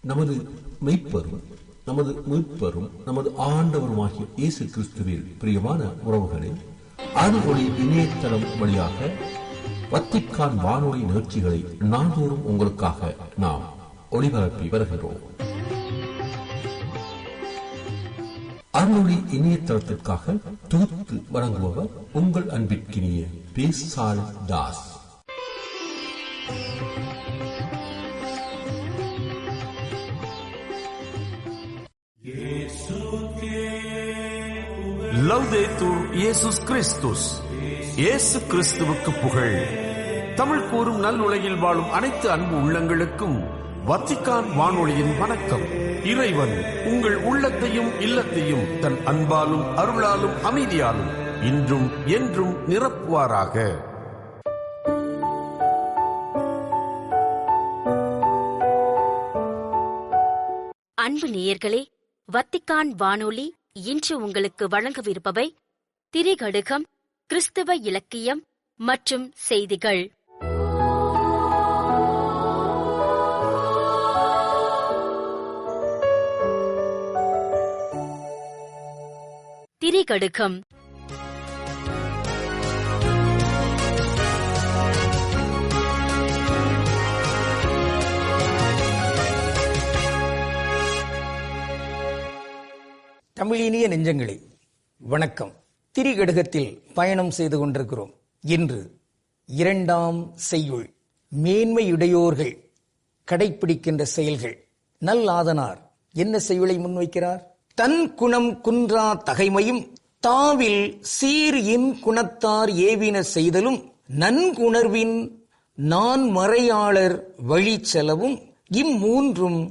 நமது மெய்ப்பரும் நமது மீட்பரும் நமது ஆண்டவருமாகிய இயேசு கிறிஸ்துவில் பிரியமான உறவுகளே, அருள்ஒளி இணையதளம் வழியாக வத்திக்கான் வானொலி நிகழ்ச்சிகளை நாள்தோறும் உங்களுக்காக நாம் ஒளிபரப்பி வருகிறோம். அருள்ஒளி இணையதளத்திற்காக தொகுத்து வழங்குபவர் உங்கள் அன்பிற்கினிய பேசால் தாஸ். லவ்தேத்தூர் இயேசுஸ் கிறிஸ்துஸ். இயேசு கிறிஸ்துவுக்கு புகழ். தமிழ் கூறும் நல் உலகில் வாழும் அனைத்து அன்பு உள்ளங்களுக்கும் வத்திக்கான் வானொலியின் வணக்கம். இறைவன் உங்கள் உள்ளத்தையும் இல்லத்தையும் தன் அன்பாலும் அருளாலும் அமைதியாலும் இன்றும் என்றும் நிரப்புவாராக. அன்பு நேயர்களே, வத்திக்கான் வானொலி இன்று உங்களுக்கு வழங்கவிருப்பவை திரிகடுகம், கிறிஸ்தவ இலக்கியம் மற்றும் செய்திகள். திரிகடுகம். தமிழினிய நெஞ்சங்களே, வணக்கம். திரிகடுகத்தில் பயணம் செய்து கொண்டிருக்கிறோம். இன்று 2ஆம் செய்யுள், மேன்மையுடையோர்கள் கடைப்பிடிக்கின்ற செயல்கள். நல்லாதனார் என்ன செய்யுளை முன்வைக்கிறார்? தன் குணம் குன்றா தகைமையும் தாவில் சீர் இன் குணத்தார் ஏவின செய்தலும் நன்குணர்வின் நான் மறையாளர் வழி செலவும் இம்மூன்றும்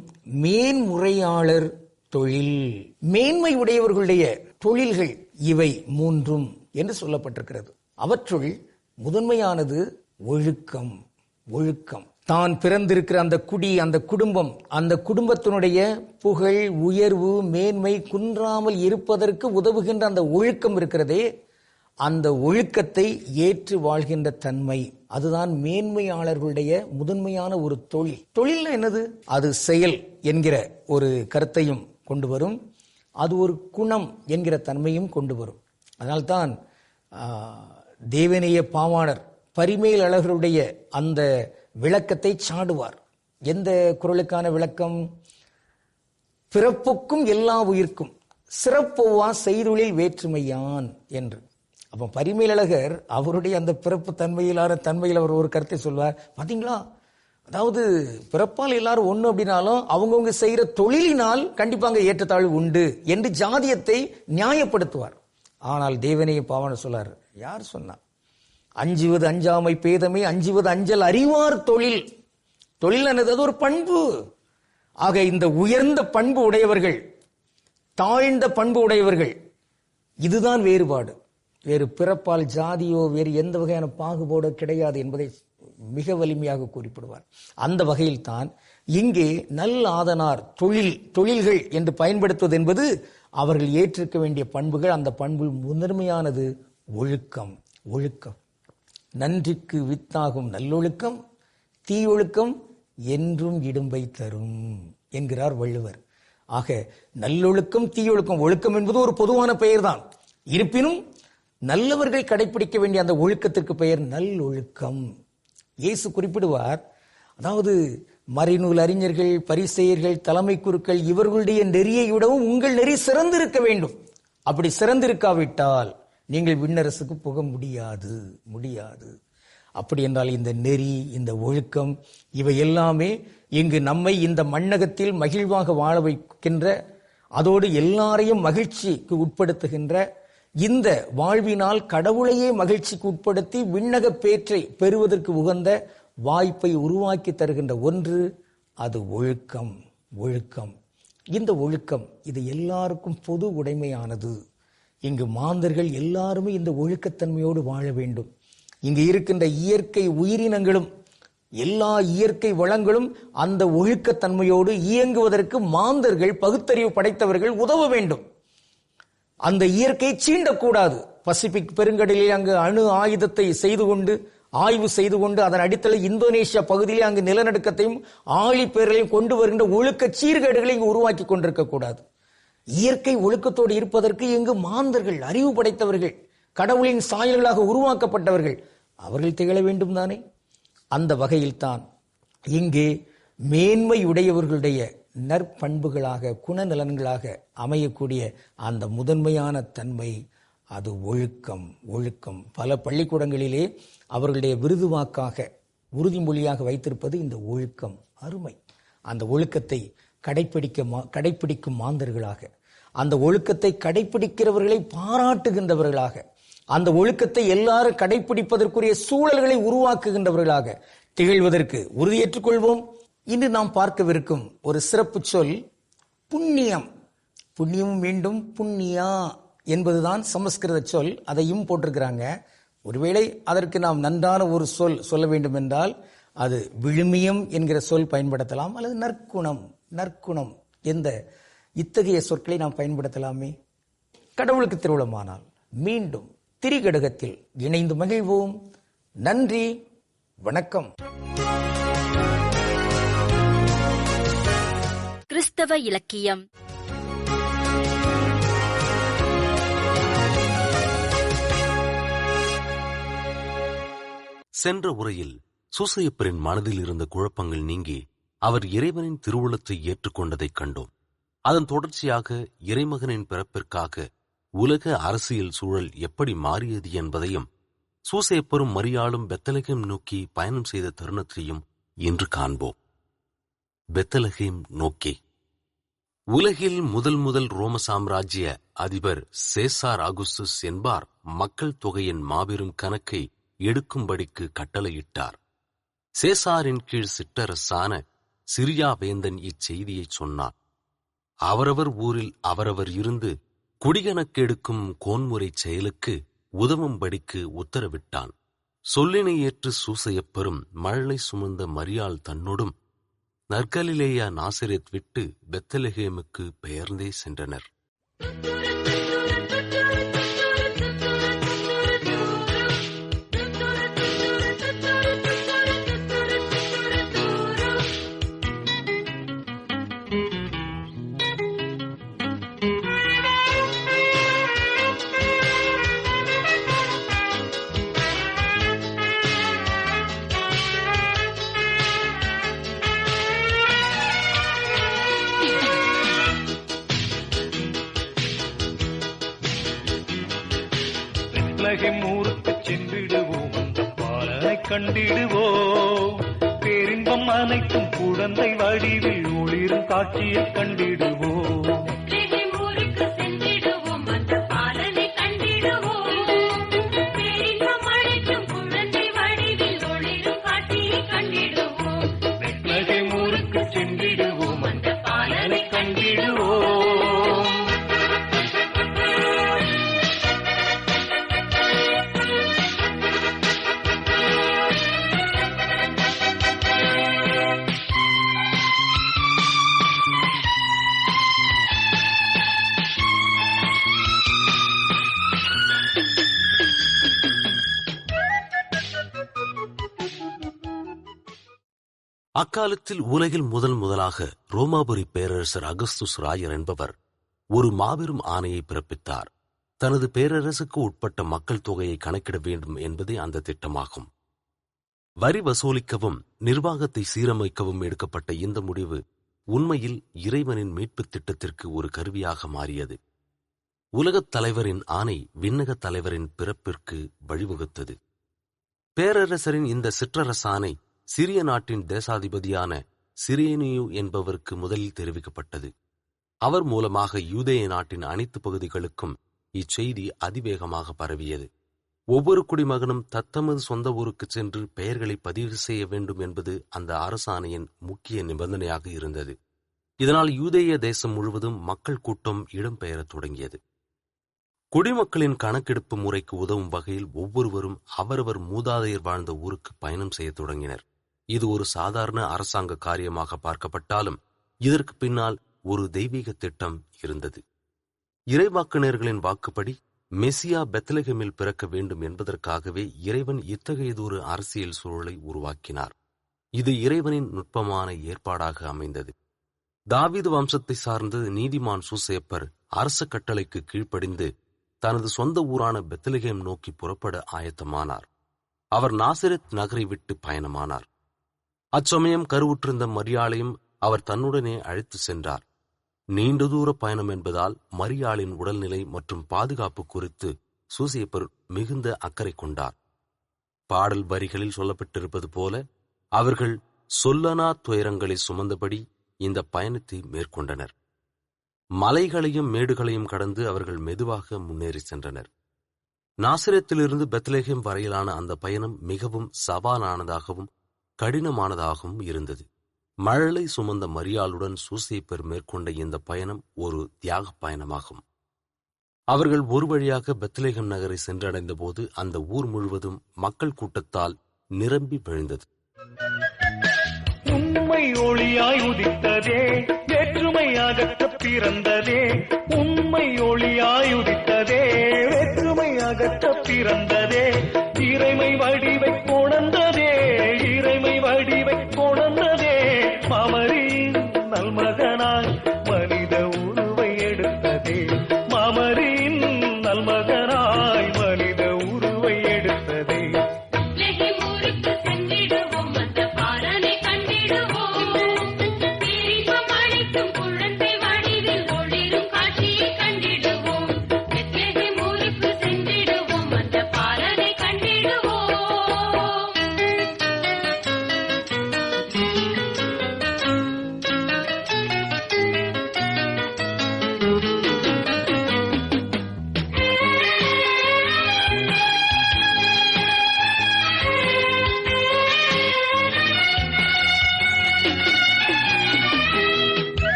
மேன்முறையாளர் தொழில். மேன்மை உடையவர்களுடைய தொழில்கள் இவை மூன்றும் என்று சொல்லப்பட்டிருக்கிறது. அவற்றுள் முதன்மையானது ஒழுக்கம். ஒழுக்கம் தான் பிறந்திருக்கிற அந்த குடி, அந்த குடும்பம், அந்த குடும்பத்தினுடைய புகழ், உயர்வு, மேன்மை குன்றாமல் இருப்பதற்கு உதவுகின்ற அந்த ஒழுக்கம் இருக்கிறதே, அந்த ஒழுக்கத்தை ஏற்று வாழ்கின்ற தன்மை, அதுதான் மேன்மையாளர்களுடைய முதன்மையான ஒரு தொழில். தொழில் என்னது? அது செயல் என்கிற ஒரு கருத்தையும் கொண்டு வரும், அது ஒரு குணம் என்கிற தன்மையும் கொண்டு வரும். அதனால்தான் தேவநேய பாவாணர் பரிமேல் அழகருடைய அந்த விளக்கத்தை சாடுவார். எந்த குறளுக்கான விளக்கம்? பிறப்புக்கும் எல்லா உயிர்க்கும் சிறப்பொவ்வா செய்தொழில் வேற்றுமையான் என்று. அப்ப பரிமேல் அழகர் அவருடைய அந்த பிறப்பு தன்மையில் அவர் ஒரு கருத்தை சொல்வார். பாத்தீங்களா, அதாவது பிறப்பால் எல்லாரும் ஒண்ணு அப்படின்னாலும் அவங்கவுங்க செய்யற தொழிலினால் கண்டிப்பாங்க ஏற்றத்தாழ்வு உண்டு என்று ஜாதியத்தை நியாயப்படுத்துவார். ஆனால் தேவநேய பாவாணர் சொல்லார், யார் சொன்னா? அஞ்சுவது அஞ்சாமை பேதமை, அஞ்சுவது அஞ்சல் அறிவார் தொழில். தொழில் என்னது? அது ஒரு பண்பு. ஆக இந்த உயர்ந்த பண்பு உடையவர்கள், தாழ்ந்த பண்பு உடையவர்கள், இதுதான் வேறுபாடு. வேறு பிறப்பால் ஜாதியோ வேறு எந்த வகையான பாகுபாடோ கிடையாது என்பதை மிக வலிமையாக குறிப்பிடுவார். அந்த வகையில் தான் இங்கே நல்லாதனார் தொழில்கள் என்று பயன்படுத்துவது என்பது அவர்கள் ஏற்றிருக்க வேண்டிய பண்புகள். அந்த பண்பு முதன்மையானது ஒழுக்கம். ஒழுக்கம் நன்றிக்கு வித்தாகும் நல்லொழுக்கம், தீயொழுக்கம் என்றும் இடும்பை தரும் என்கிறார் வள்ளுவர். ஆக நல்லொழுக்கம், தீயொழுக்கம், ஒழுக்கம் என்பது ஒரு பொதுவான பெயர் தான். இருப்பினும் நல்லவர்கள் கடைபிடிக்க வேண்டிய அந்த ஒழுக்கத்திற்கு பெயர் நல்லொழுக்கம். இயேசு குறிப்பிடுவார், அதாவது மறைநூல் அறிஞர்கள், பரிசேயர்கள், தலைமை குருக்கள் இவர்களுடைய நெறியை விடவும் உங்கள் நெறி சிறந்திருக்க வேண்டும். அப்படி சிறந்திருக்காவிட்டால் நீங்கள் விண்ணரசுக்கு போக முடியாது. அப்படி என்றால் இந்த நெறி, இந்த ஒழுக்கம் இவை எல்லாமே இங்கு நம்மை இந்த மண்ணகத்தில் மகிழ்வாக வாழ வைக்கின்ற, அதோடு எல்லாரையும் மகிழ்ச்சிக்கு உட்படுத்துகின்ற, இந்த வாழ்வினால் கடவுளையே மகிழ்ச்சிக்கு உட்படுத்தி விண்ணக பேற்றை பெறுவதற்கு உகந்த வாய்ப்பை உருவாக்கி தருகின்ற ஒன்று, அது ஒழுக்கம். ஒழுக்கம், இந்த ஒழுக்கம் இது எல்லாருக்கும் பொது உடைமையானது. இங்கு மாந்தர்கள் எல்லாருமே இந்த ஒழுக்கத்தன்மையோடு வாழ வேண்டும். இங்கு இருக்கின்ற இயற்கை உயிரினங்களும் எல்லா இயற்கை வளங்களும் அந்த ஒழுக்கத்தன்மையோடு இயங்குவதற்கு மாந்தர்கள், பகுத்தறிவு படைத்தவர்கள் உதவ வேண்டும். அந்த இயற்கை சீண்டக்கூடாது. பசிபிக் பெருங்கடலில் அங்கு அணு ஆயுதத்தை செய்து கொண்டு ஆய்வு செய்து கொண்டு அதன் அடித்தளத்தில் இந்தோனேஷியா பகுதியிலே அங்கு நிலநடுக்கத்தையும் ஆழிப்பேரலையும் கொண்டு வருகின்ற ஒழுக்க சீர்கேடுகளை இங்கு உருவாக்கி கொண்டிருக்க கூடாது. இயற்கை ஒழுக்கத்தோடு இருப்பதற்கு இங்கு மாந்தர்கள், அறிவு படைத்தவர்கள், கடவுளின் சாயல்களாக உருவாக்கப்பட்டவர்கள் அவர்கள் திகழ வேண்டும் தானே. அந்த வகையில்தான் இங்கே மேன்மையுடையவர்களுடைய நற்பண்புகளாக, குணநலன்களாக அமையக்கூடிய அந்த முதன்மையான தன்மை அது ஒழுக்கம். ஒழுக்கம் பல பள்ளிக்கூடங்களிலே அவர்களுடைய விருதுவாக்காக, உறுதிமொழியாக வைத்திருப்பது இந்த ஒழுக்கம். அருமை. அந்த ஒழுக்கத்தை கடைப்பிடிக்கும் மாந்தர்களாக, அந்த ஒழுக்கத்தை கடைப்பிடிக்கிறவர்களை பாராட்டுகின்றவர்களாக, அந்த ஒழுக்கத்தை எல்லாரும் கடைப்பிடிப்பதற்குரிய சூழல்களை உருவாக்குகின்றவர்களாக திகழ்வதற்கு உறுதியேற்றுக் கொள்வோம். இன்று நாம் பார்க்கவிருக்கும் ஒரு சிறப்பு சொல் புண்ணியம். புண்ணியம் மீண்டும் புண்ணியா என்பதுதான் சமஸ்கிருத சொல். அதையும் போட்டிருக்கிறாங்க. ஒருவேளை அதற்கு நாம் நன்றான ஒரு சொல் சொல்ல வேண்டும் என்றால் அது விழுமியம் என்கிற சொல் பயன்படுத்தலாம், அல்லது நற்குணம். நற்குணம் எந்த இத்தகைய சொற்களை நாம் பயன்படுத்தலாமே. கடவுளுக்கு திருவுளமானால் மீண்டும் திரிகடுகத்தில் இணைந்து மகிழ்வோம். நன்றி, வணக்கம். கிறிஸ்தவ இலக்கியம். சென்ற உரையில் சூசையப்பரின் மனதில் இருந்த குழப்பங்கள் நீங்கி அவர் இறைவனின் திருவுளத்தை ஏற்றுக்கொண்டதைக் கண்டோம். அதன் தொடர்ச்சியாக இறைமகனின் பிறப்பிற்காக உலக அரசியல் சூழல் எப்படி மாறியது என்பதையும், சூசையப்பரும் மரியாளும் பெத்தலகேம் நோக்கி பயணம் செய்த தருணத்தையும் இன்று காண்போம். பெத்தலகேம் நோக்கி. உலகில் முதல் ரோம சாம்ராஜ்ய அதிபர் சேசார் ஆகுஸ்துஸ் என்பார் மக்கள் தொகையின் மாபெரும் கணக்கை எடுக்கும்படிக்கு கட்டளையிட்டார். சேசாரின் கீழ் சிற்றரசான சிரியா வேந்தன் இச்செய்தியை சொன்னார். அவரவர் ஊரில் அவரவர் இருந்து குடிகணக்கெடுக்கும் கோன்முறை செயலுக்கு உதவும்படிக்கு உத்தரவிட்டான். சொல்லினை ஏற்று சூசையப்பெரும் மழலை சுமந்த மரியாள் தன்னோடும் நற்கலிலேயா நாசரேத் விட்டு பெத்தலகேமுக்கு பெயர்ந்தே சென்றனர். ஊருக்கு சென்றிடுவோம், அந்த பாலனை கண்டிடுவோம். பேரின்பம் அனைத்தும் குழந்தை வடிவில் ஒளிரும் காட்சியை கண்டிடுவோம். ஊருக்கு சென்றிடுவோம், அந்த பாலனை கண்டிடுவோம். அக்காலத்தில் உலகில் முதலாக ரோமாபுரி பேரரசர் அகஸ்துஸ் ராயர் என்பவர் ஒரு மாபெரும் ஆணையை பிறப்பித்தார். தனது பேரரசுக்கு உட்பட்ட மக்கள் தொகையை கணக்கிட வேண்டும் என்பதே அந்த திட்டமாகும். வரி வசூலிக்கவும் நிர்வாகத்தை சீரமைக்கவும் எடுக்கப்பட்ட இந்த முடிவு உண்மையில் இறைவனின் மீட்புத் திட்டத்திற்கு ஒரு கருவியாக மாறியது. உலகத் தலைவரின் ஆணை விண்ணகத் தலைவரின் பிறப்பிற்கு வழிவகுத்தது. பேரரசரின் இந்த சிற்றரசாணை சிரிய நாட்டின் தேசாதிபதியான சிரேனியு என்பவருக்கு முதலில் தெரிவிக்கப்பட்டது. அவர் மூலமாக யூதேய நாட்டின் அனைத்து பகுதிகளுக்கும் இச்செய்தி அதிவேகமாக பரவியது. ஒவ்வொரு குடிமகனும் தத்தமது சொந்த ஊருக்கு சென்று பெயர்களை பதிவு செய்ய வேண்டும் என்பது அந்த அரசாணையின் முக்கிய நிபந்தனையாக இருந்தது. இதனால் யூதேய தேசம் முழுவதும் மக்கள் கூட்டம் இடம்பெயரத் தொடங்கியது. குடிமக்களின் கணக்கெடுப்பு முறைக்கு உதவும் வகையில் ஒவ்வொருவரும் அவரவர் மூதாதையர் வாழ்ந்த ஊருக்கு பயணம் செய்ய தொடங்கினர். இது ஒரு சாதாரண அரசாங்க காரியமாக பார்க்கப்பட்டாலும் இதற்கு பின்னால் ஒரு தெய்வீக திட்டம் இருந்தது. இறைவாக்கினர்களின் வாக்குப்படி மெசியா பெத்லகேமில் பிறக்க வேண்டும் என்பதற்காகவே இறைவன் இத்தகையதொரு அரசியல் சூழலை உருவாக்கினார். இது இறைவனின் நுட்பமான ஏற்பாடாக அமைந்தது. தாவீது வம்சத்தை சார்ந்த நீதிமான் சூசேப்பர் அரச கட்டளைக்கு கீழ்ப்படிந்து தனது சொந்த ஊரான பெத்லகேம் நோக்கி புறப்பட ஆயத்தமானார். அவர் நாசரேத் நகரை விட்டு பயணமானார். அச்சமயம் கருவுற்றிருந்த மரியாளையும் அவர் தன்னுடனே அழைத்து சென்றார். நீண்ட தூர பயணம் என்பதால் மரியாளின் உடல்நிலை மற்றும் பாதுகாப்பு குறித்து சூசேப்பர் மிகுந்த அக்கறை கொண்டார். பாடல் வரிகளில் சொல்லப்பட்டிருப்பது போல அவர்கள் சொல்லனா துயரங்களை சுமந்தபடி இந்த பயணத்தை மேற்கொண்டனர். மலைகளையும் மேடுகளையும் கடந்து அவர்கள் மெதுவாக முன்னேறி சென்றனர். நாசரேத்திலிருந்து பெத்லகேம் வரையிலான அந்த பயணம் மிகவும் சவாலானதாகவும் கடினமானதாகவும் இருந்தது. மழலை சுமந்த மரியாளுடன் சூசேப்பர் மேற்கொண்ட இந்த பயணம் ஒரு தியாக பயணமாகும். அவர்கள் ஒரு வழியாக பெத்லகேம் நகரை சென்றடைந்த போது அந்த ஊர் முழுவதும் மக்கள் கூட்டத்தால் நிரம்பி விழுந்தது. உண்மை ஒளியாய் உதித்ததே, வேற்றுமை அகற்ற பிறந்ததே. உண்மை ஒளியாய் உதித்ததே, வேற்றுமை அகற்ற பிறந்ததே. இறைமை வடிவை கொணர்ந்ததே, இறைமை வடிவை கொணர்ந்ததே. மாமரியின் நல்மகனாய் மனித உருவை எடுத்ததே, மாமரியின் நல்மகனாய் மனித உருவை எடுத்ததே.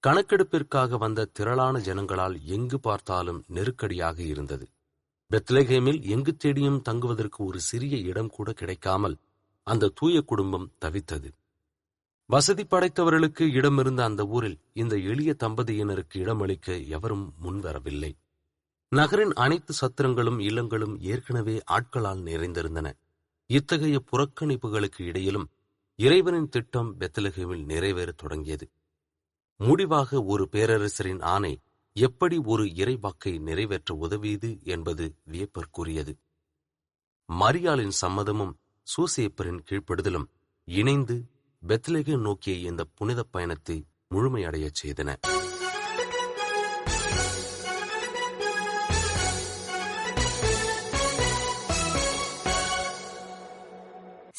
கணக்கெடுப்பிற்காக வந்த திரளான ஜனங்களால் எங்கு பார்த்தாலும் நெருக்கடியாக இருந்தது. பெத்லகேமில் எங்கு தேடியும் தங்குவதற்கு ஒரு சிறிய இடம் கூட கிடைக்காமல் அந்த தூய குடும்பம் தவித்தது. வசதி படைத்தவர்களுக்கு இடமிருந்த அந்த ஊரில் இந்த எளிய தம்பதியினருக்கு இடமளிக்க எவரும் முன்வரவில்லை. நகரின் அனைத்து சத்திரங்களும் இல்லங்களும் ஏற்கனவே ஆட்களால் நிறைந்திருந்தன. இத்தகைய புறக்கணிப்புகளுக்கு இடையிலும் இறைவனின் திட்டம் பெத்லகேமில் நிறைவேறத் தொடங்கியது. முடிவாக ஒரு பேரரசரின் ஆணை எப்படி ஒரு இறைவாக்கை நிறைவேற்ற உதவியது என்பது வியப்பிற்குரியது. மரியாளின் சம்மதமும் சூசேப்பரின் கீழ்ப்படுதலும் இணைந்து பெத்லகேம் நோக்கிய இந்த புனித பயணத்தை முழுமையடையச் செய்தன.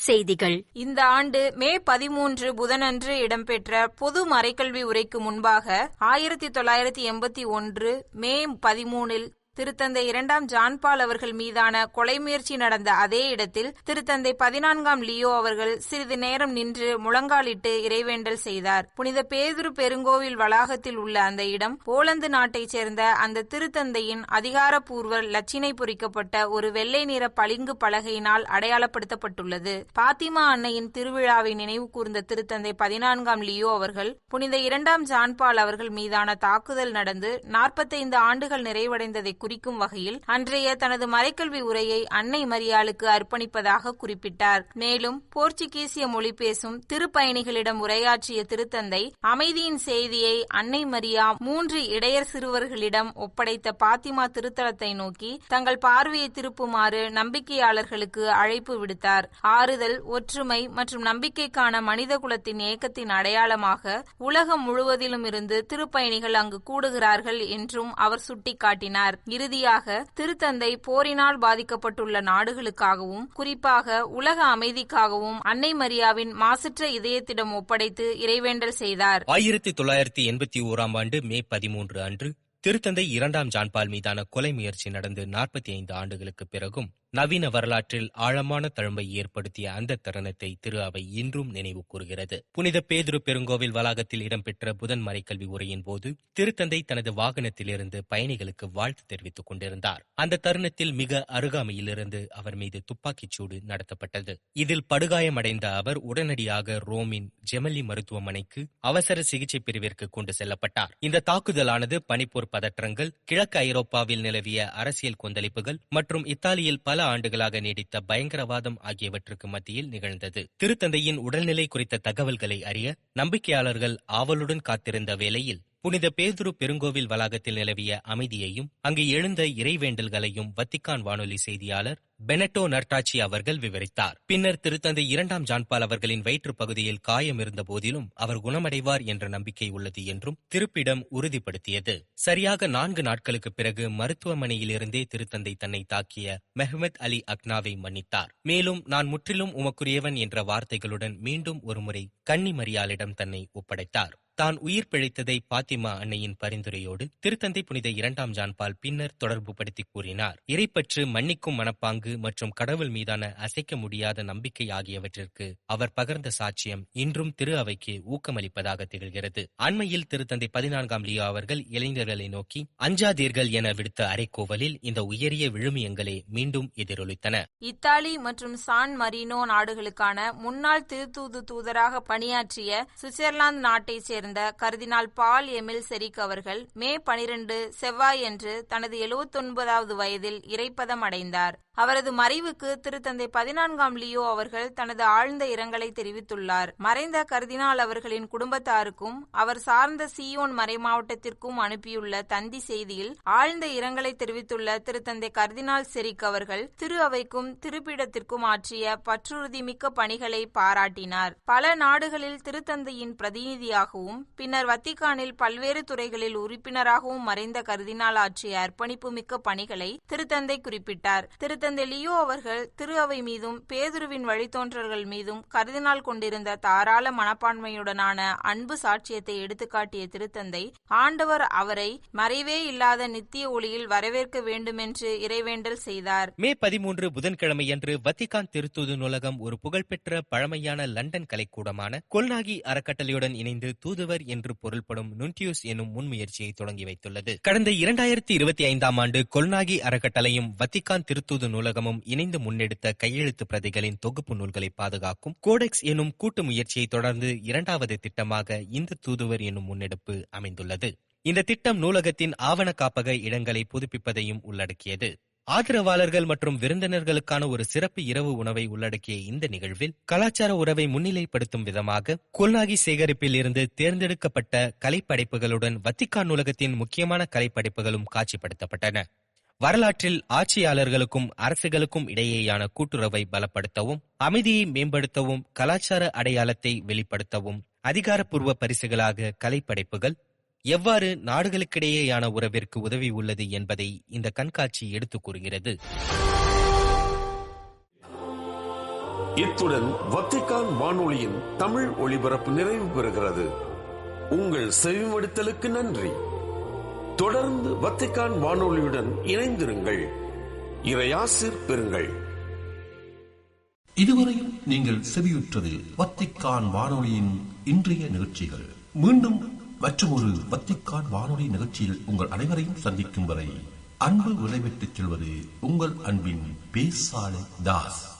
செய்திகள். இந்த ஆண்டு மே 13 புதனன்று இடம்பெற்ற பொது மறைக்கல்வி உரைக்கு முன்பாக 1981 மே 13 திருத்தந்தை 2ஆம் ஜான்பால் அவர்கள் மீதான கொலை முயற்சி நடந்த அதே இடத்தில் திருத்தந்தை 14ஆம் லியோ அவர்கள் சிறிது நேரம் நின்று முழங்காலிட்டு இறைவேண்டல் செய்தார். புனித பேதுரு பெருங்கோவில் வளாகத்தில் உள்ள அந்த இடம் போலந்து நாட்டைச் சேர்ந்த அந்த திருத்தந்தையின் அதிகாரப்பூர்வ லட்சினை பொறிக்கப்பட்ட ஒரு வெள்ளை நிற பளிங்கு பலகையினால் அடையாளப்படுத்தப்பட்டுள்ளது. பாத்திமா அன்னையின் திருவிழாவை நினைவு கூர்ந்த திருத்தந்தை 14ஆம் லியோ அவர்கள் புனித 2ஆம் ஜான்பால் அவர்கள் மீதான தாக்குதல் நடந்து 45 ஆண்டுகள் நிறைவடைந்ததை குறிக்கும் வகையில் அன்றைய தனது மறைக்கல்வி உரையை அன்னை மரியாளுக்கு அர்ப்பணிப்பதாக குறிப்பிட்டார். மேலும் போர்ச்சுகீசிய மொழி பேசும் திருப்பயணிகளிடம் உரையாற்றிய திருத்தந்தை அமைதியின் செய்தியை அன்னை மரியா 3 இடையர் சிறுவர்களிடம் ஒப்படைத்த பாத்திமா திருத்தலத்தை நோக்கி தங்கள் பார்வையை திருப்புமாறு நம்பிக்கையாளர்களுக்கு அழைப்பு விடுத்தார். ஆறுதல், ஒற்றுமை மற்றும் நம்பிக்கைக்கான மனித குலத்தின் ஏக்கத்தின் அடையாளமாக உலகம் முழுவதிலும் இருந்து திருப்பயணிகள் அங்கு கூடுகிறார்கள் என்றும் அவர் சுட்டிக்காட்டினார். இறுதியாக திருத்தந்தை போரினால் பாதிக்கப்பட்டுள்ள நாடுகளுக்காகவும் குறிப்பாக உலக அமைதிக்காகவும் அன்னை மரியாவின் மாசற்ற இதயத்திடம் ஒப்படைத்து இறைவேண்டல் செய்தார். 1981ஆம் ஆண்டு மே 13 அன்று திருத்தந்தை 2ஆம் ஜான்பால் மீதான கொலை முயற்சி நடந்து 45 ஆண்டுகளுக்கு பிறகும் நவீன வரலாற்றில் ஆழமான தழும்பை ஏற்படுத்திய அந்த தருணத்தை திரு அவை இன்றும் நினைவு கூறுகிறது. புனித பேதுரு பெருங்கோவில் வளாகத்தில் இடம்பெற்ற புதன் மறைக்கல்வி உரையின் போது திருத்தந்தை தனது வாகனத்திலிருந்து பயணிகளுக்கு வாழ்த்து தெரிவித்துக் கொண்டிருந்தார். அந்த தருணத்தில் மிக அருகாமையிலிருந்து அவர் மீது துப்பாக்கிச் சூடு நடத்தப்பட்டது. இதில் படுகாயமடைந்த அவர் உடனடியாக ரோமின் ஜெமல்லி மருத்துவமனைக்கு அவசர சிகிச்சை பிரிவிற்கு கொண்டு செல்லப்பட்டார். இந்த தாக்குதலானது பனிப்போர் பதற்றங்கள், கிழக்கு ஐரோப்பாவில் நிலவிய அரசியல் கொந்தளிப்புகள் மற்றும் இத்தாலியில் பல ஆண்டுகளாக நீடித்த பயங்கரவாதம் ஆகியவற்றுக்கு மத்தியில் நிகழ்ந்தது. திருத்தந்தையின் உடல்நிலை குறித்த தகவல்களை அறிய நம்பிக்கையாளர்கள் ஆவலுடன் காத்திருந்த வேளையில் புனித பேதுரு பெருங்கோவில் வளாகத்தில் நிலவிய அமைதியையும் அங்கு எழுந்த இறைவேண்டல்களையும் வத்திக்கான் வானொலி செய்தியாளர் பெனட்டோ நர்டாச்சி அவர்கள் விவரித்தார். பின்னர் திருத்தந்தை 2ஆம் ஜான்பால் அவர்களின் வயிற்று பகுதியில் காயம் இருந்த போதிலும் அவர் குணமடைவார் என்ற நம்பிக்கை உள்ளது என்றும் திருப்பிடம் உறுதிப்படுத்தியது. சரியாக 4 நாட்களுக்கு பிறகு மருத்துவமனையிலிருந்தே திருத்தந்தை தன்னை தாக்கிய மெஹ்மத் அலி அக்னாவை மன்னித்தார். மேலும் நான் முற்றிலும் உமக்குரியவன் என்ற வார்த்தைகளுடன் மீண்டும் ஒருமுறை கன்னி மரியாளிடம் தன்னை ஒப்படைத்தார். தான் உயிர் பிழைத்ததை பாத்திமா அன்னையின் பரிந்துரையோடு திருத்தந்தை புனித 2ஆம் ஜான்பால் பின்னர் தொடர்பு படுத்தி கூறினார். இறைப்பற்று, மன்னிக்கும் மனப்பாங்கு மற்றும் கடவுள் மீதான அசைக்க முடியாத நம்பிக்கை ஆகியவற்றிற்கு அவர் பகர்ந்த சாட்சியம் இன்றும் திரு அவைக்கு ஊக்கமளிப்பதாக திகழ்கிறது. அண்மையில் திருத்தந்தை 14ஆம் லியோ அவர்கள் இளைஞர்களை நோக்கி அஞ்சாதீர்கள் என விடுத்த அறைகோவலில் இந்த உயரிய விழுமியங்களே மீண்டும் எதிரொலித்தன. இத்தாலி மற்றும் சான் மரீனோ நாடுகளுக்கான முன்னாள் திருத்தூது தூதராக பணியாற்றிய சுவிட்சர்லாந்து நாட்டை சேர்ந்த கர்தினால் பால் எமில் செரிக் அவர்கள் மே 12 செவ்வாயன்று தனது 79வது வயதில் இறைப்பதம் அடைந்தார். அவரது மறைவுக்கு திருத்தந்தை 14ஆம் லியோ அவர்கள் தனது ஆழ்ந்த இரங்கலை தெரிவித்துள்ளார். மறைந்த கர்தினால் அவர்களின் குடும்பத்தாருக்கும் அவர் சார்ந்த சியோன் மறைமாவட்டத்திற்கும் அனுப்பியுள்ள தந்தி செய்தியில் ஆழ்ந்த இரங்கலை தெரிவித்துள்ள திருத்தந்தை கர்தினால் செரிக் அவர்கள் திரு அவைக்கும் திருப்பீடத்திற்கும் ஆற்றிய பற்றுறுதி மிக்க பணிகளை பாராட்டினார். பல நாடுகளில் திருத்தந்தையின் பிரதிநிதியாகவும் பின்னர் வத்திக்கானில் பல்வேறு துறைகளில் உறுப்பினராகவும் மறைந்த கர்தினால் ஆற்றிய அர்ப்பணிப்பு மிக்க பணிகளை திருத்தந்தை குறிப்பிட்டார். திருத்தந்தை லியோ அவர்கள் திரு அவை மீதும் பேதுருவின் வழித்தோன்றல்கள் மீதும் கர்தினால் கொண்டிருந்த தாராள மனப்பான்மையுடனான அன்பு சாட்சியத்தை எடுத்துக்காட்டிய திருத்தந்தை ஆண்டவர் அவரை மறைவே இல்லாத நித்திய ஒளியில் வரவேற்க வேண்டுமென்று இறைவேண்டல் செய்தார். மே 13 புதன்கிழமையன்று வத்திக்கான் திருத்தூது நூலகம் ஒரு புகழ்பெற்ற பழமையான லண்டன் கலைக்கூடமான கொல்நாகி அறக்கட்டளையுடன் இணைந்து தூதுவர் என்று பொருள்படும் நுன்டியூஸ் எனும் முன்முயற்சியை தொடங்கி வைத்துள்ளது. கடந்த 2025ஆம் ஆண்டு கொல்நாகி அறக்கட்டளையும் வத்திக்கான் திருத்தூது நூலகமும் இணைந்து முன்னெடுத்த கையெழுத்து பிரதிகளின் தொகுப்பு நூல்களை பாதுகாக்கும் கோடெக்ஸ் எனும் கூட்டு முயற்சியை தொடர்ந்து 2வது திட்டமாக இந்த தூதுவர் எனும் முன்னெடுப்பு அமைந்துள்ளது. இந்த திட்டம் நூலகத்தின் ஆவண காப்பக இடங்களை புதுப்பிப்பதையும் உள்ளடக்கியது. ஆதரவாளர்கள் மற்றும் விருந்தினர்களுக்கான ஒரு சிறப்பு இரவு உணவை உள்ளடக்கிய இந்த நிகழ்வில் கலாச்சார உறவை முன்னிலைப்படுத்தும் விதமாக கொல்நாகி சேகரிப்பில் இருந்து தேர்ந்தெடுக்கப்பட்ட கலைப்படைப்புகளுடன் வத்திக்கான் நூலகத்தின் முக்கியமான கலைப்படைப்புகளும் காட்சிப்படுத்தப்பட்டன. வரலாற்றில் ஆட்சியாளர்களுக்கும் அரசுகளுக்கும் இடையேயான கூட்டுறவை பலப்படுத்தவும், அமைதியை மேம்படுத்தவும், கலாச்சார அடையாளத்தை வெளிப்படுத்தவும் அதிகாரப்பூர்வ பரிசுகளாக கலைப்படைப்புகள் எவ்வாறு நாடுகளுக்கிடையேயான உறவிற்கு உதவி உள்ளது என்பதை இந்த கண்காட்சி எடுத்துக் கூறுகிறது. இத்துடன் வத்திக்கான் வானொலியின் தமிழ் ஒளிபரப்பு நிறைவு பெறுகிறது. உங்கள் செவிமடுத்தலுக்கு நன்றி. தொடர்ந்து வத்திக்கான் வானொலியுடன் இணைந்திருங்கள். இறையாசிர் பெறுங்கள். இதுவரையும் நீங்கள் செவியுற்றது வத்திக்கான் வானொலியின் இன்றைய நிகழ்ச்சிகள். மீண்டும் மற்றொரு வத்திக்கான் வானொலி நிகழ்ச்சியில் உங்கள் அனைவரையும் சந்திக்கும் வரை அன்பு விடைபெற்றுச் செல்வது உங்கள் அன்பின் பேசாலை தாஸ்.